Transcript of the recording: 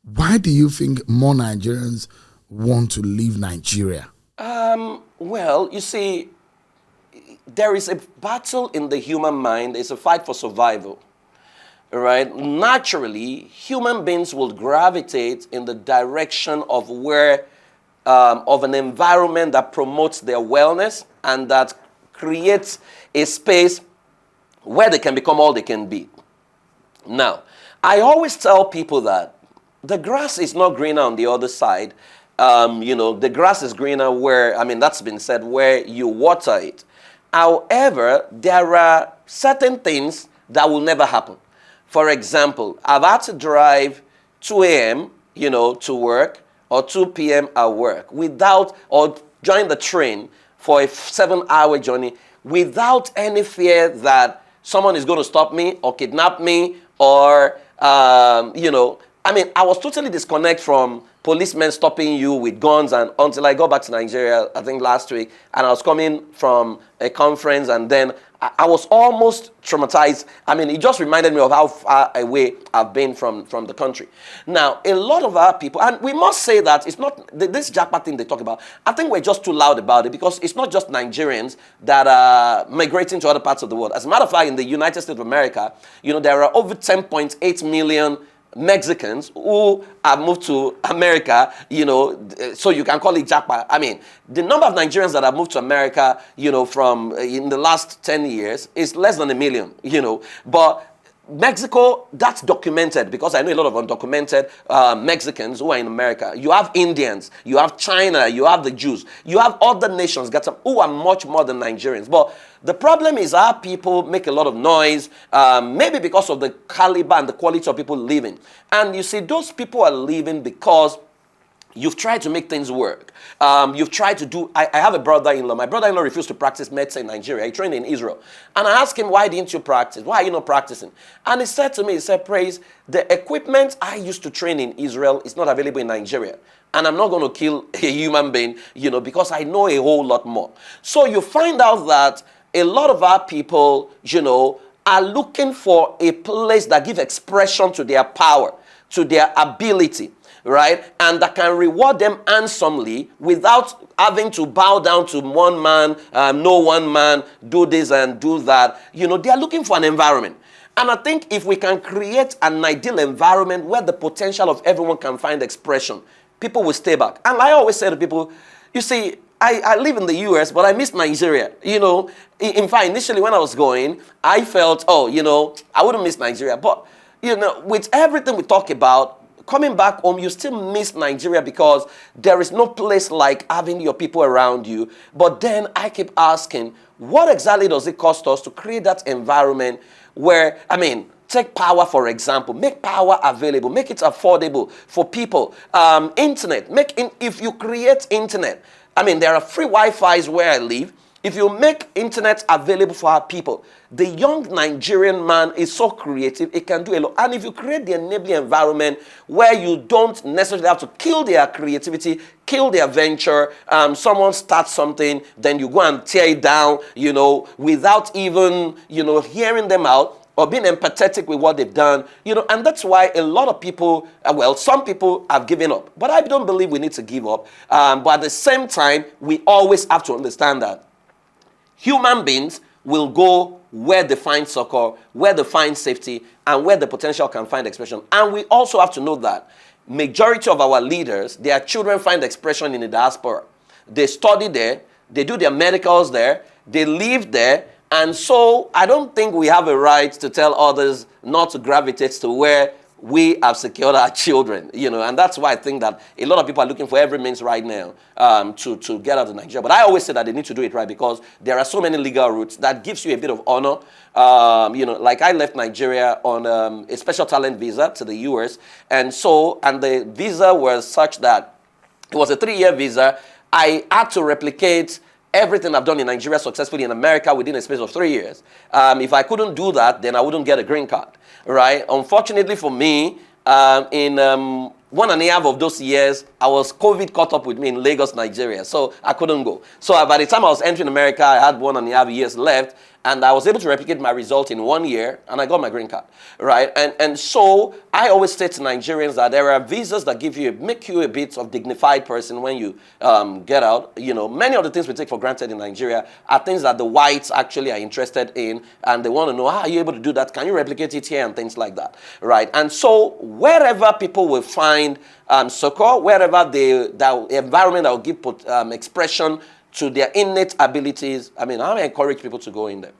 Why do you think more Nigerians want to leave Nigeria? Well, you see, there is a battle in the human mind. It's a fight for survival, right? Naturally, human beings will gravitate in the direction of where, of an environment that promotes their wellness and that creates a space where they can become all they can be. Now, I always tell people that the grass is not greener on the other side. The grass is greener where, that's been said, where you water it. However, there are certain things that will never happen. For example, I've had to drive 2 a.m., to work, or 2 p.m. at work or join the train for a 7-hour journey without any fear that someone is going to stop me or kidnap me or, I was totally disconnected from policemen stopping you with guns and until I got back to Nigeria, I think last week, and I was coming from a conference and then I was almost traumatized. It just reminded me of how far away I've been from the country. Now, a lot of our people, and we must say that it's not, this Japa thing they talk about, I think we're just too loud about it because it's not just Nigerians that are migrating to other parts of the world. As a matter of fact, in the United States of America, there are over 10.8 million Mexicans who have moved to America, so you can call it Japa. The number of Nigerians that have moved to America, from in the last 10 years is less than 1 million, But Mexico, that's documented because I know a lot of undocumented Mexicans who are in America. You have Indians, you have China, you have the Jews, you have other nations who are much more than Nigerians. But the problem is our people make a lot of noise, maybe because of the caliber and the quality of people living. And you see, those people are leaving because you've tried to make things work. You've tried to do, I have a brother-in-law. My brother-in-law refused to practice medicine in Nigeria. He trained in Israel. And I asked him, why didn't you practice? Why are you not practicing? And he said to me, Praise, the equipment I used to train in Israel is not available in Nigeria. And I'm not going to kill a human being, because I know a whole lot more. So you find out that a lot of our people, are looking for a place that gives expression to their power, to their ability, right? And that can reward them handsomely without having to bow down to one man, no one man, do this and do that. They are looking for an environment. And I think if we can create an ideal environment where the potential of everyone can find expression, people will stay back. And I always say to people, you see, I live in the US, but I miss Nigeria. In fact, initially when I was going, I felt, I wouldn't miss Nigeria. But, with everything we talk about, coming back home, you still miss Nigeria because there is no place like having your people around you. But then I keep asking, what exactly does it cost us to create that environment where, take power, for example. Make power available. Make it affordable for people. Internet. If you create internet, there are free Wi-Fi's where I live. If you make internet available for our people, the young Nigerian man is so creative, it can do a lot. And if you create the enabling environment where you don't necessarily have to kill their creativity, kill their venture, someone starts something, then you go and tear it down, without even, hearing them out or being empathetic with what they've done, and that's why a lot of people, some people have given up. But I don't believe we need to give up. But at the same time, we always have to understand that human beings will go where they find succor, where they find safety, and where the potential can find expression. And we also have to know that majority of our leaders, their children find expression in the diaspora. They study there, they do their medicals there, they live there, and so I don't think we have a right to tell others not to gravitate to where we have secured our children, and that's why I think that a lot of people are looking for every means right now to get out of Nigeria. But I always say that they need to do it right because there are so many legal routes that gives you a bit of honor. Like I left Nigeria on a special talent visa to the US, and the visa was such that it was a 3-year visa. I had to replicate everything I've done in Nigeria successfully in America within a space of 3 years. If I couldn't do that, then I wouldn't get a green card, right? Unfortunately for me, in 1.5 of those years, I was COVID caught up with me in Lagos, Nigeria, so I couldn't go. So by the time I was entering America, I had 1.5 years left, and I was able to replicate my result in 1 year, and I got my green card, right? And so I always say to Nigerians that there are visas that make you a bit of dignified person when you get out. You know, many of the things we take for granted in Nigeria are things that the whites actually are interested in, and they want to know, how are you able to do that? Can you replicate it here, and things like that, right? And so wherever people will find succor, wherever the environment that will give expression to their innate abilities, I mean, I encourage people to go in there.